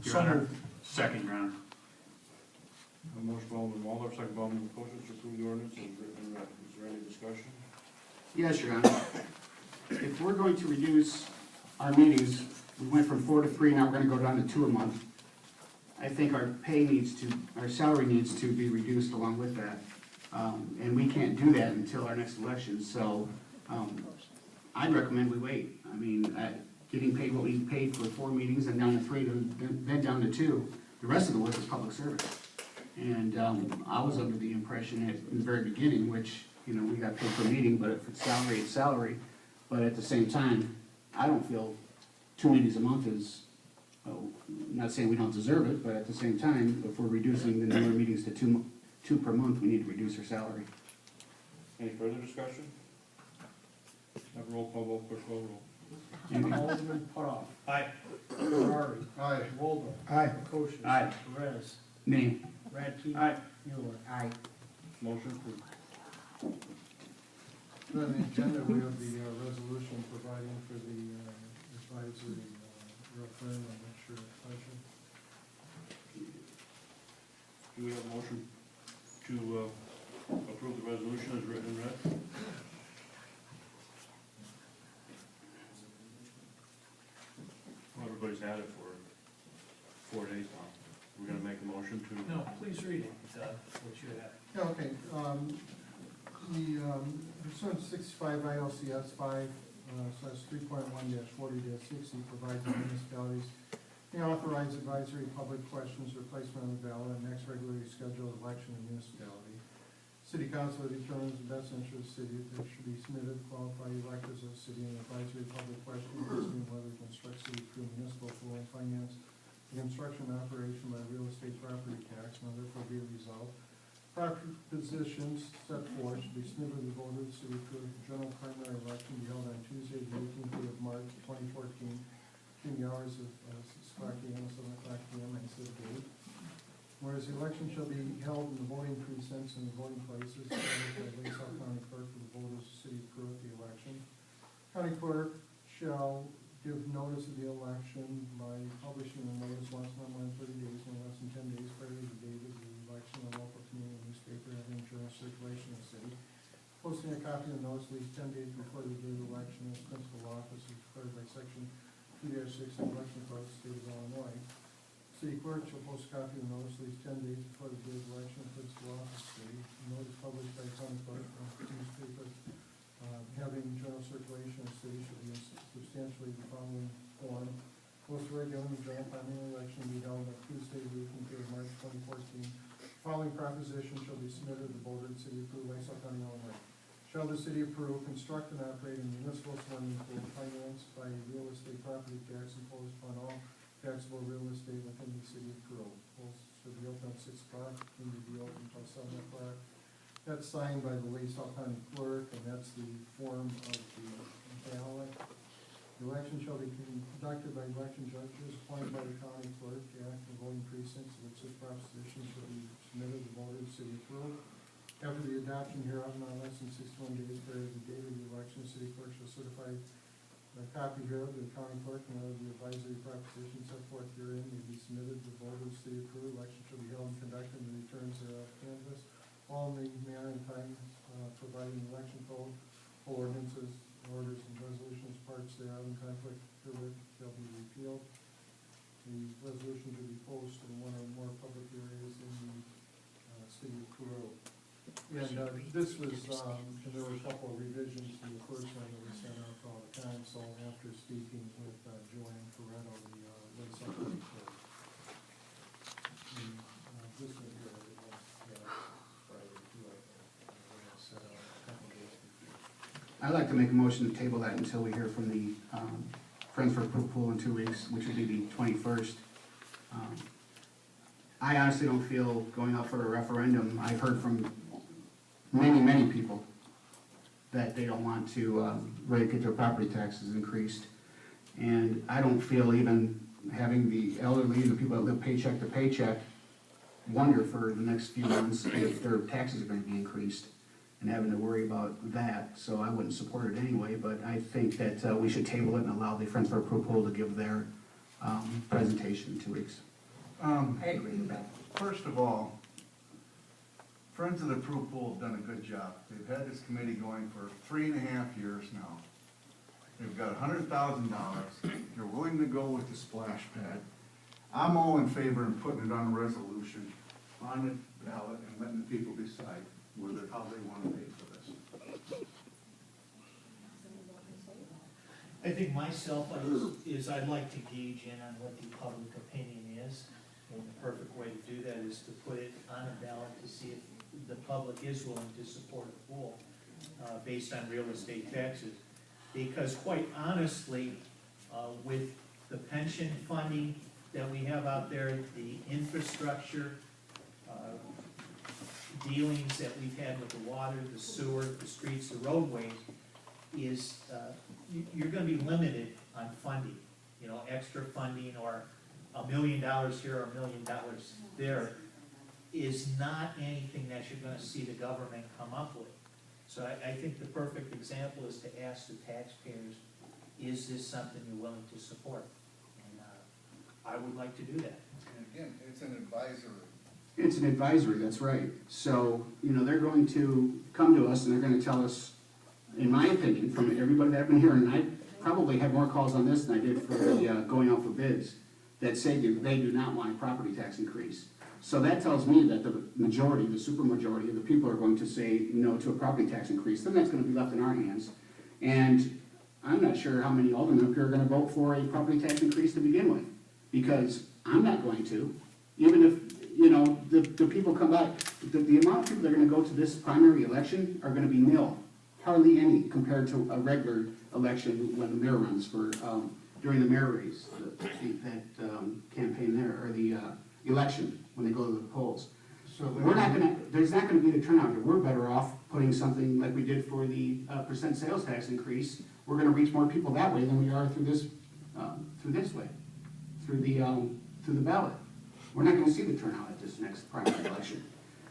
Your So Honor. moved. Second, Your Honor. A motion by Alderman Waldorf, second by Alderman Ochoa to approve the ordinance as written and read. Is there any discussion? Yes, Your Honor. If we're going to reduce our meetings, we went from 4 to 3, now we're gonna go down to 2 a month. I think our our salary needs to be reduced along with that. And we can't do that until our next election, so, I'd recommend we wait. I mean, getting paid what we paid for 4 meetings and down to 3, then down to 2. The rest of the work is public service. And, I was under the impression in the very beginning, which, you know, we got paid per meeting, but if it's salary. But at the same time, I don't feel 2 meetings a month is, not saying we don't deserve it, but at the same time, if we're reducing the number of meetings to two per month, we need to reduce our salary. Any further discussion? Have a roll call vote, clerk call roll. Alderman Putoff. Aye. Ferrari. Aye. Waldorf. Aye. Ochoa. Aye. Perez. Nay. Radke. Aye. Mueller. Aye. Motion approved. On the agenda, we have the resolution providing for the advisory referendum. I'm not sure if I should. Do we have a motion to approve the resolution as written and read? Well, everybody's had it for 4 days now. We're gonna make a motion to. No, please read it, what you have. Yeah, okay, pursuant to 65 ILCS 5/3.1-40-60 provides that municipalities may authorize advisory public questions or placement on the ballot in the next regularly scheduled election in municipality. City council determines the best interest of the city that should be submitted to qualified electors of the city and advisory public question concerning whether to construct city through municipal pool and finance the construction and operation by real estate property tax, and therefore be resolved. Property positions set forth should be submitted to the vote of the city for the general primary election to be held on Tuesday, the 18th day of March, 2014, between the hours of 6 o'clock a.m. and 7 o'clock p.m. and said date. Whereas the election shall be held in the voting precincts and the voting places established by the South County Clerk for the voters of the city to approve the election. County Clerk shall give notice of the election by publishing the notice once in a month, 30 days, no less than 10 days prior to the date of the election in a local community newspaper having general circulation in the city. Posting a copy of the notice at least 10 days before the date of the election as principal office is required by section 2-6 of the election code of the state of Illinois. City clerk shall post a copy of the notice at least 10 days before the date of election in principal office of the city. The notice published by county clerk in newspaper having general circulation in the city should be substantially the following form. Post regular general primary election be held on Tuesday, the 18th day of March 2014. Following proposition shall be submitted to the voter of the city approved by South County, Illinois. Shall the city approve, construct and operate a municipal swimming pool financed by real estate property tax imposed upon all taxable real estate within the city of Peru. Pools should be open at 6 o'clock, need to be open until 7 o'clock. That's signed by the South County Clerk, and that's the form of the ballot. The election shall be conducted by election judges appointed by the county clerk to act in voting precincts, which this proposition shall be submitted to voters of the city approved. After the adoption hereof, not less than 61 days prior to the date of the election, the city clerk shall certify a copy hereof to the county clerk, and of the advisory proposition set forth herein may be submitted to the voters of the city approved. Election shall be held and conducted in the returns thereof canvassed, all in the manner and time providing election code, ordinances, orders and resolutions, parts thereof in conflict herewith shall be repealed. The resolution to be posted in one or more public areas in the city of Peru. And this was, there were a couple of revisions to the first one that was sent out to all the council after speaking with Joanne Ferretto, the Lake South County Clerk. This one here, it was Friday too, I think. Set out a couple of days before. I'd like to make a motion to table that until we hear from the Friends for Pool in 2 weeks, which would be the 21st. I honestly don't feel going out for a referendum. I've heard from many people that they don't want to get their property taxes increased. And I don't feel even having the elderly, the people that live paycheck to paycheck, wonder for the next few months if their taxes are going to be increased and having to worry about that. So I wouldn't support it anyway, but I think that we should table it and allow the Friends for Pool to give their presentation in 2 weeks. I agree with that. First of all, Friends of the Peru Pool have done a good job. They've had this committee going for 3.5 years now. They've got $100,000. They're willing to go with the splash pad. I'm all in favor of putting it on a resolution on the ballot and letting the people decide whether, how they want to pay for this. I think myself is I'd like to gauge in on what the public opinion is. And the perfect way to do that is to put it on a ballot to see if the public is willing to support a pool based on real estate taxes. Because quite honestly, with the pension funding that we have out there, the infrastructure dealings that we've had with the water, the sewer, the streets, the roadways, is you're gonna be limited on funding. You know, extra funding or $1 million here or $1 million there is not anything that you're gonna see the government come up with. So I think the perfect example is to ask the taxpayers, is this something you're willing to support? And I would like to do that. And again, it's an advisory. It's an advisory, that's right. So, you know, they're going to come to us and they're gonna tell us, in my opinion, from everybody that I've been hearing, and I probably had more calls on this than I did for the going out for bids, that say they do not want a property tax increase. So that tells me that the majority, the supermajority of the people are going to say no to a property tax increase. Then that's gonna be left in our hands. And I'm not sure how many aldermen up here are gonna vote for a property tax increase to begin with, because I'm not going to. Even if, you know, the people come back, the amount of people that are gonna go to this primary election are gonna be nil. Hardly any compared to a regular election when the mayor runs for, during the mayor race, that campaign there, or the election, when they go to the polls. So We're not gonna, there's not gonna be the turnout here. We're better off putting something like we did for the percent sales tax increase. We're gonna reach more people that way than we are through this way, through the ballot. We're not gonna see the turnout at this next primary election.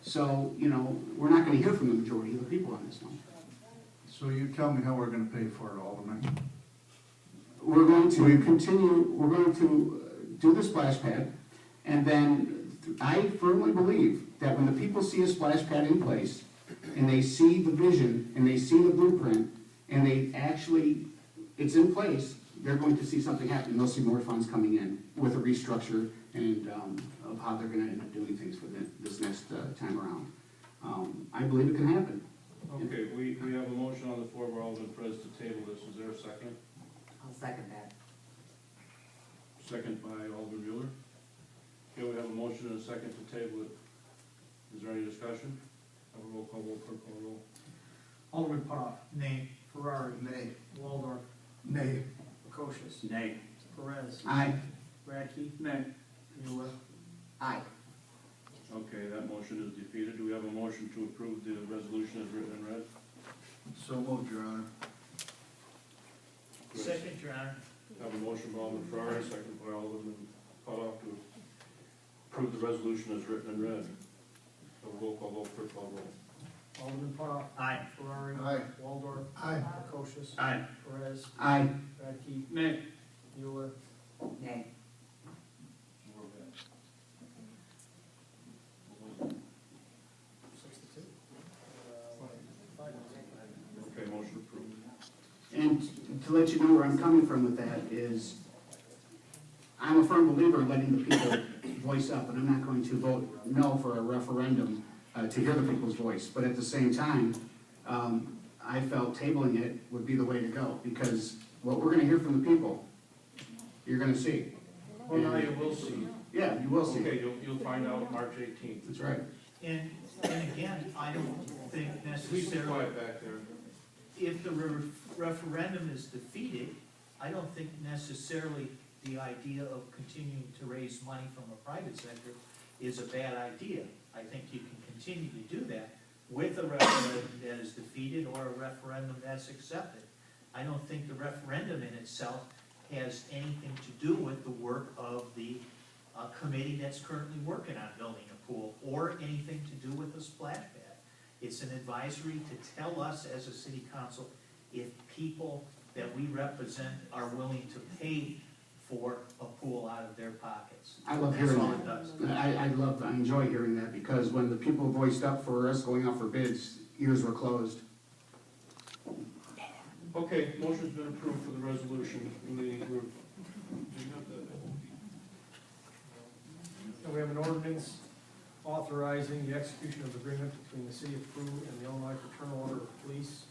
So, you know, we're not gonna hear from the majority of the people on this one. So you tell me how we're gonna pay for it, Alderman. We're going to continue, we're going to do the splash pad, and then I firmly believe that when the people see a splash pad in place, and they see the vision, and they see the blueprint, and they actually, it's in place, they're going to see something happen. They'll see more funds coming in with a restructure and of how they're gonna end up doing things for this next time around. I believe it can happen. Okay, we have a motion on the floor by Alderman Perez to table this. Is there a second? I'll second that. Second by Alderman Mueller. Okay, we have a motion and a second to table it. Is there any discussion? Have a roll call vote, clerk call roll. Alderman Potts. Nay. Ferrari. Nay. Waldorf. Nay. Prokosius. Nay. Perez. Aye. Radke. Nay. Mueller. Aye. Okay, that motion is defeated. Do we have a motion to approve the resolution as written and read? So moved, Your Honor. Chris. Second, Your Honor. Have a motion by Alderman Ferrari, second by Alderman Potoff to approve the resolution as written and read. Have a roll call vote, clerk call roll. Alderman Potts. Aye. Ferrari. Aye. Waldorf. Aye. Prokosius. Aye. Perez. Aye. Radke. Nay. Mueller. Nay. Okay, motion approved. And to let you know where I'm coming from with that is, I'm a firm believer in letting the people voice up, and I'm not going to vote no for a referendum to hear the people's voice. But at the same time, I felt tabling it would be the way to go, because what we're gonna hear from the people, you're gonna see. Well, now you will see. Yeah, you will see. Okay, you'll find out March 18th. That's right. And again, I don't think Please be necessarily, quiet back there. if the referendum is defeated, I don't think necessarily the idea of continuing to raise money from the private sector is a bad idea. I think you can continue to do that with a referendum that is defeated or a referendum that's accepted. I don't think the referendum in itself has anything to do with the work of the committee that's currently working on building a pool, or anything to do with the splash pad. It's an advisory to tell us as a city council if people that we represent are willing to pay for a pool out of their pockets. I love That's hearing all it does. that. I enjoy hearing that, because when the people voiced up for us going out for bids, ears were closed. Okay, motion's been approved for the resolution. And we have an ordinance authorizing the execution of agreement between the city of Peru and the Illinois Fraternal Order of Police